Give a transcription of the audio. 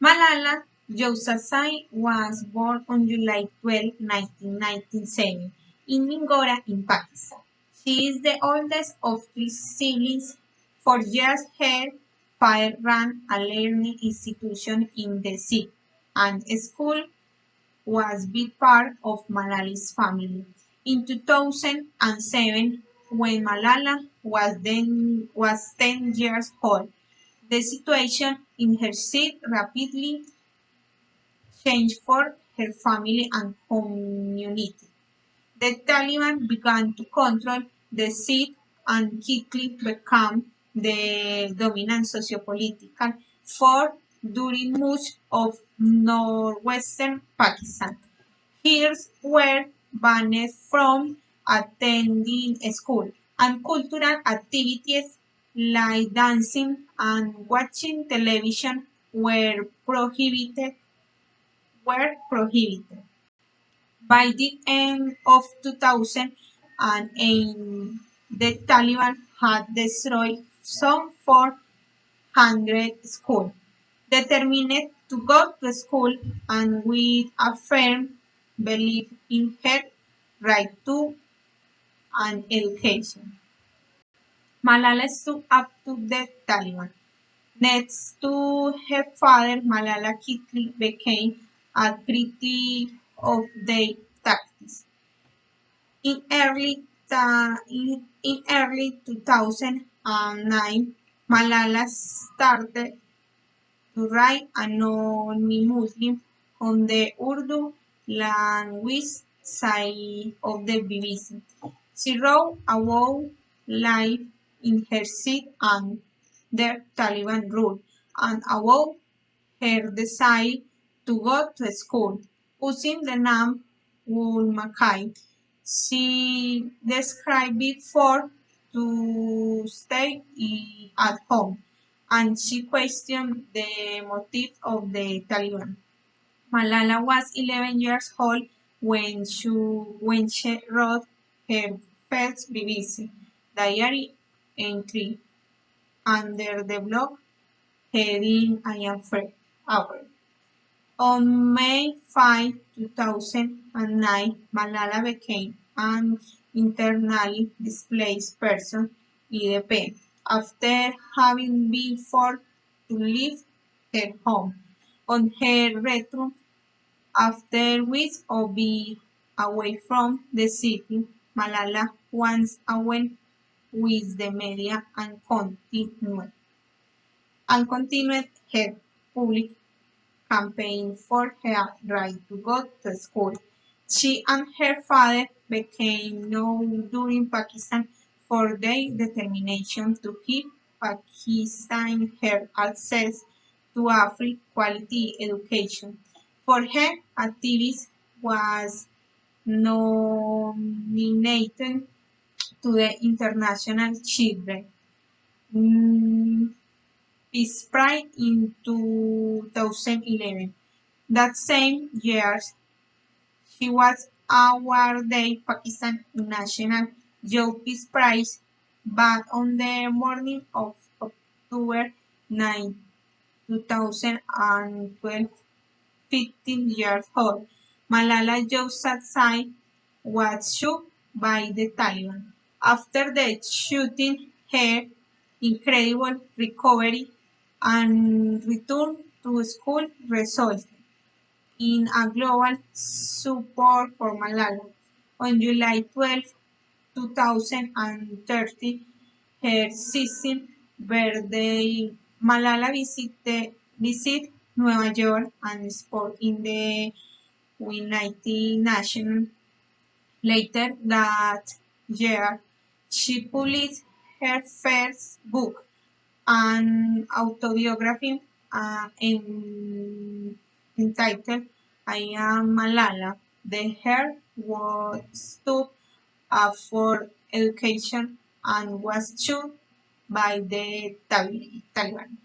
Malala Yousafzai was born on July 12, 1997 in Mingora in Pakistan. She is the oldest of three siblings. For years, her father ran a learning institution in the city, and school was a big part of Malala's family. In 2007, when Malala was 10 years old, the situation in her city rapidly changed for her family and community. The Taliban began to control the seat and quickly became the dominant sociopolitical force during much of northwestern Pakistan. Girls were banned from attending school, and cultural activities like dancing and watching television were prohibited. By the end of 2008, the Taliban had destroyed some 400 schools, determined to go to school and with a firm belief in her right to an education. Malala stood up to the Taliban. Next to her father, Malala quickly became a critic of their tactics. In early 2009, Malala started to write anonymously on the Urdu language side of the BBC. She wrote about life in her city and the Taliban rule, and about her desire to go to school, using the name Mackay. She described it for to stay at home, and she questioned the motive of the Taliban. Malala was 11 years old when she wrote her first BBC diary entry under the blog heading "I am free." On May 5, 2009, Malala became an internally displaced person (IDP) after having been forced to leave her home. On her return, after weeks of being away from the city, Malala once again with the media and continued her public campaign for her right to go to school. She and her father became known during Pakistan for their determination to give Pakistan her access to a free quality education. For her, activist was nominated to the International Children Peace Prize in 2011. That same year, she was awarded Pakistan National Youth Peace Prize, but on the morning of October 9, 2012, 15 years old, Malala Yousafzai was shot by the Taliban. After the shooting, her incredible recovery and return to school resulted in a global support for Malala. On July 12, 2013, her 16th birthday, Malala visited New York and spoke in the United Nations. Later that year, she published her first book, an autobiography entitled "I Am Malala." The her was stood up for education and was shot by the Taliban.